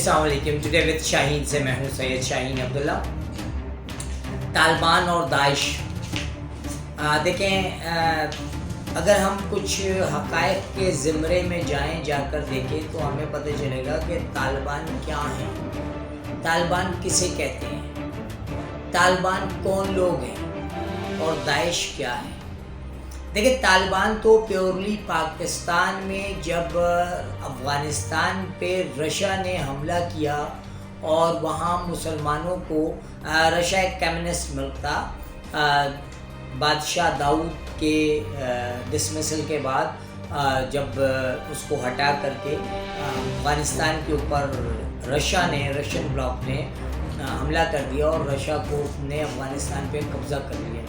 السلام علیکم. Today with شاہین سے میں ہوں سید شاہین عبداللہ. طالبان اور داعش، دیکھیں اگر ہم کچھ حقائق کے زمرے میں جا کر دیکھیں تو ہمیں پتہ چلے گا کہ طالبان کیا ہیں، طالبان کسے کہتے ہیں، طالبان کون لوگ ہیں اور داعش کیا ہے. دیکھیں طالبان تو پیورلی پاکستان میں جب افغانستان پہ رشیا نے حملہ کیا اور وہاں مسلمانوں کو، رشیا ایک کمیونسٹ ملک تھا، بادشاہ داؤد کے ڈسمسل کے بعد جب اس کو ہٹا کر کے افغانستان کے اوپر رشین بلاک نے حملہ کر دیا اور رشیا کو نے افغانستان پہ قبضہ کر لیا،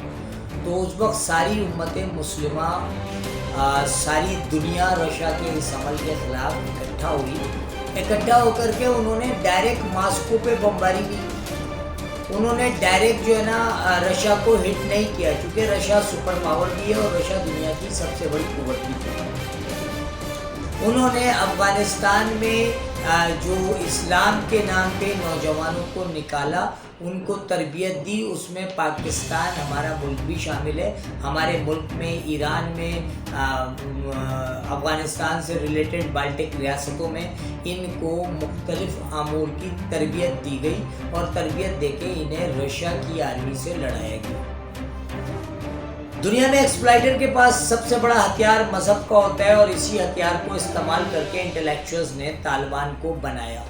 تو اس وقت ساری امت مسلمہ، ساری دنیا رشیا کے اس عمل کے خلاف اکٹھا ہو کر کے انہوں نے ڈائریکٹ ماسکو پہ بمباری کی. انہوں نے ڈائریکٹ جو ہے نا رشیا کو ہٹ نہیں کیا، کیونکہ رشیا سپر پاور بھی ہے اور رشیا دنیا کی سب سے بڑی قوت بھی ہے. انہوں نے افغانستان میں جو اسلام کے نام پہ نوجوانوں کو نکالا، ان کو تربیت دی، اس میں پاکستان ہمارا ملک بھی شامل ہے. ہمارے ملک میں، ایران میں، افغانستان سے ریلیٹڈ بالٹک ریاستوں میں ان کو مختلف امور کی تربیت دی گئی اور تربیت دے کے انہیں رشیا کی آرمی سے لڑایا گیا. دنیا میں ایکسپلائٹر کے پاس سب سے بڑا ہتھیار مذہب کا ہوتا ہے اور اسی ہتھیار کو استعمال کر کے انٹلیکچوئلز نے طالبان کو بنایا.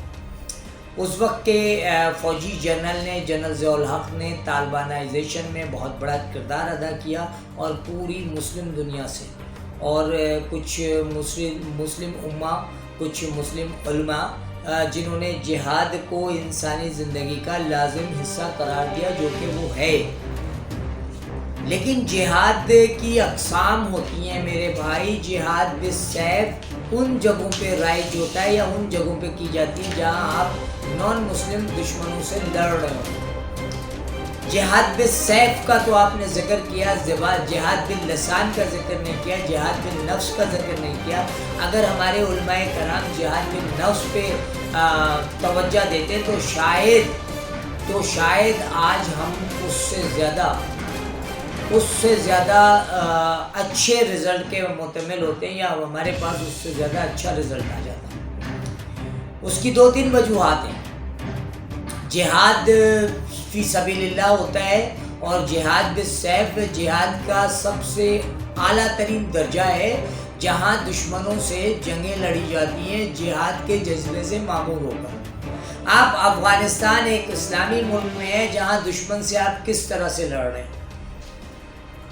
اس وقت کے فوجی جنرل ضیاء الحق نے طالبانائزیشن میں بہت بڑا کردار ادا کیا اور پوری مسلم دنیا سے اور کچھ مسلم امہ، کچھ مسلم علماء جنہوں نے جہاد کو انسانی زندگی کا لازم حصہ قرار دیا، جو کہ وہ ہے. لیکن جہاد کی اقسام ہوتی ہیں میرے بھائی. جہاد بالسیف ان جگہوں پہ رائج ہوتا ہے یا ان جگہوں پہ کی جاتی ہے جہاں آپ نان مسلم دشمنوں سے لڑ رہے ہوں. جہاد بالسیف کا تو آپ نے ذکر کیا، جہاد باللسان کا ذکر نہیں کیا، جہاد بالنفس کا ذکر نہیں کیا. اگر ہمارے علماء کرام جہاد بالنفس پہ توجہ دیتے تو شاید آج ہم اس سے زیادہ اچھے رزلٹ کے معتمل ہوتے ہیں، یا ہمارے پاس اس سے زیادہ اچھا رزلٹ آ جاتا. اس کی 2-3 وجوہات ہیں. جہاد فی سبیل اللہ ہوتا ہے اور جہاد بالسیف جہاد کا سب سے اعلیٰ ترین درجہ ہے، جہاں دشمنوں سے جنگیں لڑی جاتی ہیں جہاد کے جذبے سے معمور ہو کر. آپ افغانستان ایک اسلامی ملک میں ہے جہاں دشمن سے آپ کس طرح سے لڑ رہے ہیں.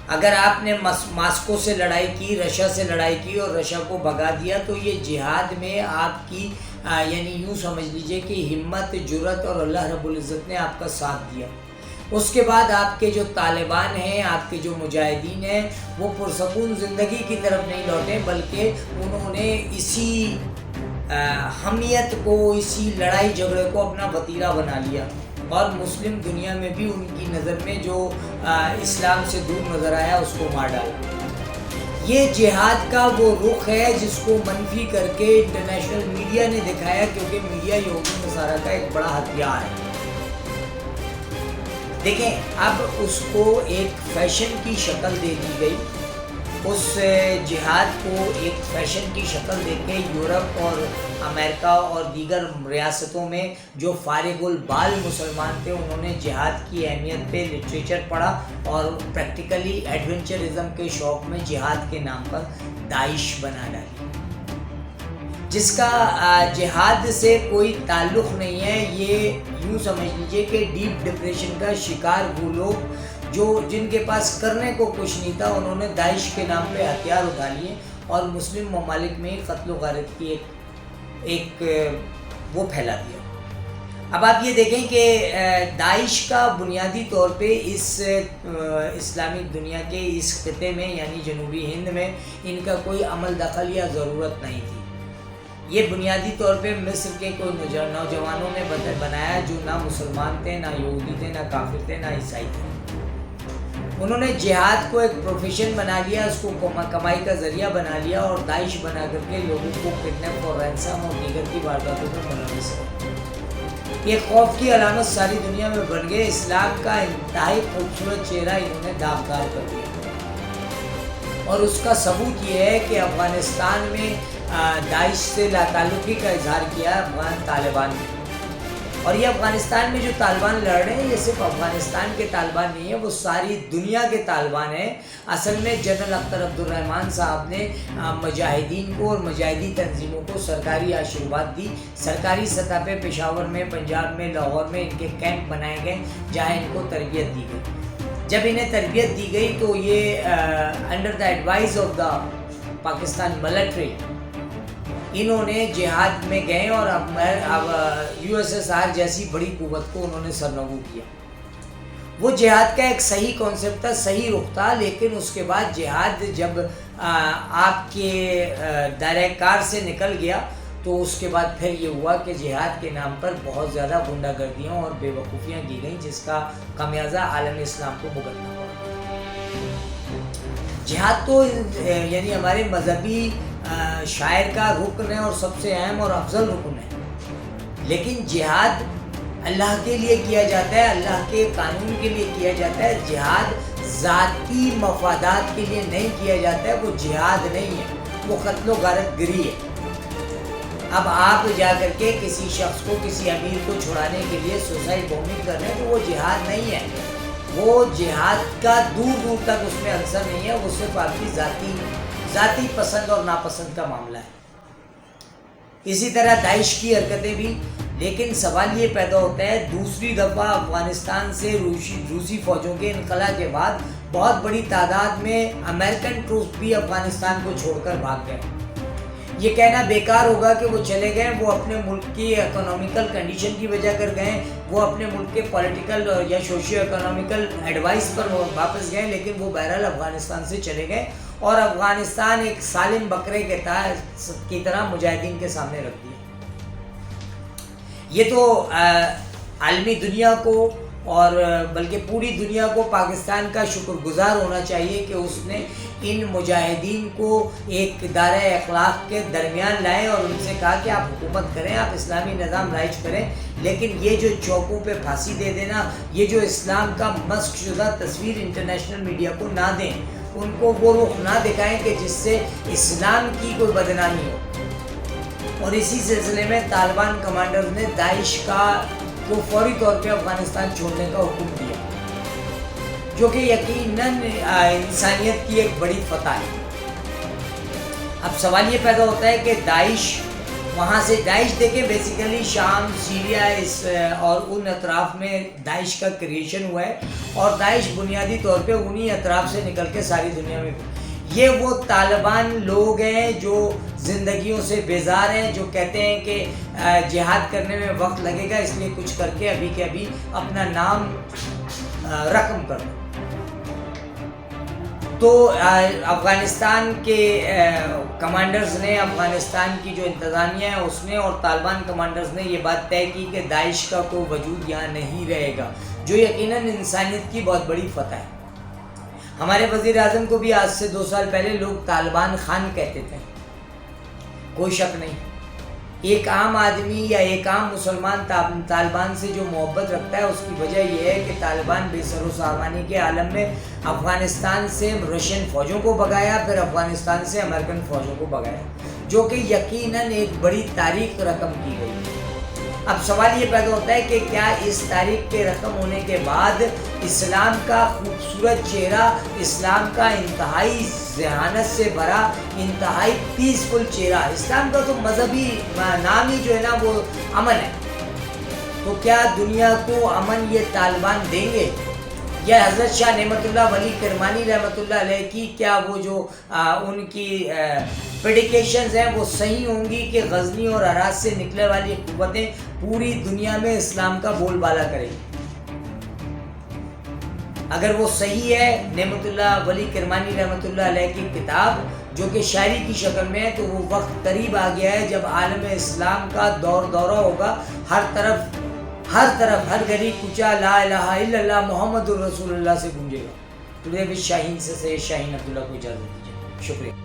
اگر آپ نے ماسکو سے لڑائی کی، رشیا سے لڑائی کی اور رشیا کو بھگا دیا، تو یہ جہاد میں آپ کی یعنی یوں سمجھ لیجئے کہ ہمت، جرأت اور اللہ رب العزت نے آپ کا ساتھ دیا. اس کے بعد آپ کے جو طالبان ہیں، آپ کے جو مجاہدین ہیں، وہ پرسکون زندگی کی طرف نہیں لوٹے، بلکہ انہوں نے اسی حمیت کو، اسی لڑائی جھگڑے کو اپنا وتیرہ بنا لیا اور مسلم دنیا میں بھی ان کی نظر میں جو اسلام سے دور نظر آیا اس کو مار ڈالا. یہ جہاد کا وہ رخ ہے جس کو منفی کر کے انٹرنیشنل میڈیا نے دکھایا، کیونکہ میڈیا یہودی نصارہ کا ایک بڑا ہتھیار ہے. دیکھیں اب اس کو ایک فیشن کی شکل دے دی گئی، اس جہاد کو ایک فیشن کی شکل دے کے یورپ اور امریکہ اور دیگر ریاستوں میں جو فارغ البال مسلمان تھے، انہوں نے جہاد کی اہمیت پہ لٹریچر پڑھا اور پریکٹیکلی ایڈونچرزم کے شوق میں جہاد کے نام پر داعش بنا ڈالی، جس کا جہاد سے کوئی تعلق نہیں ہے. یہ یوں سمجھ لیجئے کہ ڈیپ ڈپریشن کا شکار وہ لوگ جن کے پاس کرنے کو کچھ نہیں تھا، انہوں نے داعش کے نام پہ ہتھیار اٹھا لیے اور مسلم ممالک میں قتل و غارت کی ایک وہ پھیلا دیا. اب آپ یہ دیکھیں کہ داعش کا بنیادی طور پہ اس اسلامی دنیا کے اس خطے میں یعنی جنوبی ہند میں ان کا کوئی عمل دخل یا ضرورت نہیں تھی. یہ بنیادی طور پہ مصر کے کوئی نوجوانوں نے بنایا جو نہ مسلمان تھے، نہ یہودی تھے، نہ کافر تھے، نہ عیسائی تھے. انہوں نے جہاد کو ایک پروفیشن بنا لیا، اس کو کمائی کا ذریعہ بنا لیا اور داعش بنا کر کے لوگوں کو کڈنیپ اور رینسم اور دیگر کی وارداتوں میں ملوث ہے. یہ خوف کی علامت ساری دنیا میں بن گئے. اسلام کا انتہائی خوبصورت چہرہ انہوں نے داغدار کر دیا. اور اس کا ثبوت یہ ہے کہ افغانستان میں داعش سے لا تعلقی کا اظہار کیا افغان طالبان نے. اور یہ افغانستان میں جو طالبان لڑ رہے ہیں یہ صرف افغانستان کے طالبان نہیں ہیں، وہ ساری دنیا کے طالبان ہیں. اصل میں جنرل اختر عبد الرحمن صاحب نے مجاہدین کو اور مجاہدی تنظیموں کو سرکاری آشرواد دی. سرکاری سطح پہ پشاور میں، پنجاب میں، لاہور میں ان کے کیمپ بنائے گئے جہاں ان کو تربیت دی گئی. جب انہیں تربیت دی گئی تو یہ under the advise of the Pakistan military انہوں نے جہاد میں گئے اور اب USSR جیسی بڑی قوت کو انہوں نے سرنگو کیا. وہ جہاد کا ایک صحیح کانسیپٹ تھا، صحیح رخ تھا، لیکن اس کے بعد جہاد جب آپ کے دائرہ کار سے نکل گیا تو اس کے بعد پھر یہ ہوا کہ جہاد کے نام پر بہت زیادہ غنڈہ گردیاں اور بے وقوفیاں کی گئیں، جس کا خمیازہ عالم اسلام کو بھگتنا پڑا. جہاد تو یعنی ہمارے مذہبی شاعر کا رکن ہے اور سب سے اہم اور افضل رکن ہے، لیکن جہاد اللہ کے لیے کیا جاتا ہے، اللہ کے قانون کے لیے کیا جاتا ہے. جہاد ذاتی مفادات کے لیے نہیں کیا جاتا ہے، وہ جہاد نہیں ہے، وہ قتل و غارت گری ہے. اب آپ جا کر کے کسی شخص کو، کسی امیر کو چھڑانے کے لیے سوسائڈ بومبنگ کر رہے ہیں تو وہ جہاد نہیں ہے. وہ جہاد کا دور دور تک اس میں عنصر نہیں ہے، وہ صرف آپ کی ذاتی پسند اور ناپسند کا معاملہ ہے. اسی طرح داعش کی حرکتیں بھی. لیکن سوال یہ پیدا ہوتا ہے، دوسری دفعہ افغانستان سے روسی فوجوں کے انخلا کے بعد بہت بڑی تعداد میں امریکن ٹروپ بھی افغانستان کو چھوڑ کر بھاگ گئے. یہ کہنا بیکار ہوگا کہ وہ چلے گئے، وہ اپنے ملک کی اکنامیکل کنڈیشن کی وجہ کر گئے، وہ اپنے ملک کے پولیٹیکل یا سوشیو اکنامیکل ایڈوائس پر واپس گئے، لیکن وہ بہرحال افغانستان سے چلے گئے اور افغانستان ایک سالم بکرے کی طرح مجاہدین کے سامنے رکھ دیا. یہ تو عالمی دنیا کو اور بلکہ پوری دنیا کو پاکستان کا شکر گزار ہونا چاہیے کہ اس نے ان مجاہدین کو ایک دائرہ اخلاق کے درمیان لائے اور ان سے کہا کہ آپ حکومت کریں، آپ اسلامی نظام رائج کریں، لیکن یہ جو چوکوں پہ پھانسی دے دینا، یہ جو اسلام کا مسخ شدہ تصویر انٹرنیشنل میڈیا کو نہ دیں، ان کو وہ رخ نہ دکھائیں کہ جس سے اسلام کی کوئی بدنامی ہو. اور اسی سلسلے میں طالبان کمانڈرز نے داعش کو فوری طور پہ افغانستان چھوڑنے کا حکم دیا، جو کہ یقیناً انسانیت کی ایک بڑی فتح ہے. اب سوال یہ پیدا ہوتا ہے کہ داعش وہاں سے دیکھیں بیسیکلی شام، سیریا اور ان اطراف میں داعش کا کریشن ہوا ہے، اور داعش بنیادی طور پہ انہی اطراف سے نکل کے ساری دنیا میں یہ وہ طالبان لوگ ہیں جو زندگیوں سے بیزار ہیں، جو کہتے ہیں کہ جہاد کرنے میں وقت لگے گا، اس لیے کچھ کر کے ابھی کے ابھی اپنا نام رقم کر دو. تو افغانستان کے کمانڈرز نے، افغانستان کی جو انتظامیہ ہے اس نے اور طالبان کمانڈرز نے یہ بات طے کی کہ داعش کا کوئی وجود یہاں نہیں رہے گا، جو یقیناً انسانیت کی بہت بڑی فتح ہے. ہمارے وزیر اعظم کو بھی آج سے 2 سال پہلے لوگ طالبان خان کہتے تھے، کوئی شک نہیں. ایک عام آدمی یا ایک عام مسلمان طالبان سے جو محبت رکھتا ہے اس کی وجہ یہ ہے کہ طالبان بے سر و سامانی کے عالم میں افغانستان سے رشین فوجوں کو بھگایا، پھر افغانستان سے امریکن فوجوں کو بھگایا، جو کہ یقیناً ایک بڑی تاریخ رقم کی گئی. اب سوال یہ پیدا ہوتا ہے کہ کیا اس تاریخ کے رقم ہونے کے بعد اسلام کا خوبصورت چہرہ، اسلام کا انتہائی ذہانت سے بھرا، انتہائی پیسفل چہرہ، اسلام کا تو مذہبی نام ہی جو ہے نا وہ امن ہے، تو کیا دنیا کو امن یہ طالبان دیں گے؟ یا حضرت شاہ نعمت اللہ ولی کرمانی رحمۃ اللہ علیہ کی کیا وہ جو ان کی پریڈیکیشنز ہیں وہ صحیح ہوں گی کہ غزنی اور ہرات سے نکلے والی قوتیں پوری دنیا میں اسلام کا بول بالا کریں گی؟ اگر وہ صحیح ہے، نعمت اللہ ولی کرمانی رحمۃ اللہ علیہ کی کتاب جو کہ شاعری کی شکل میں ہے، تو وہ وقت قریب آ گیا ہے جب عالم اسلام کا دورہ ہوگا، ہر طرف ہر گلی کوچہ لا الہ الا اللہ محمد الرسول اللہ سے گونجے گا. ٹوڈے وتھ شاہین سے سید شاہین عبداللہ کو اجازت دیجیے. شکریہ.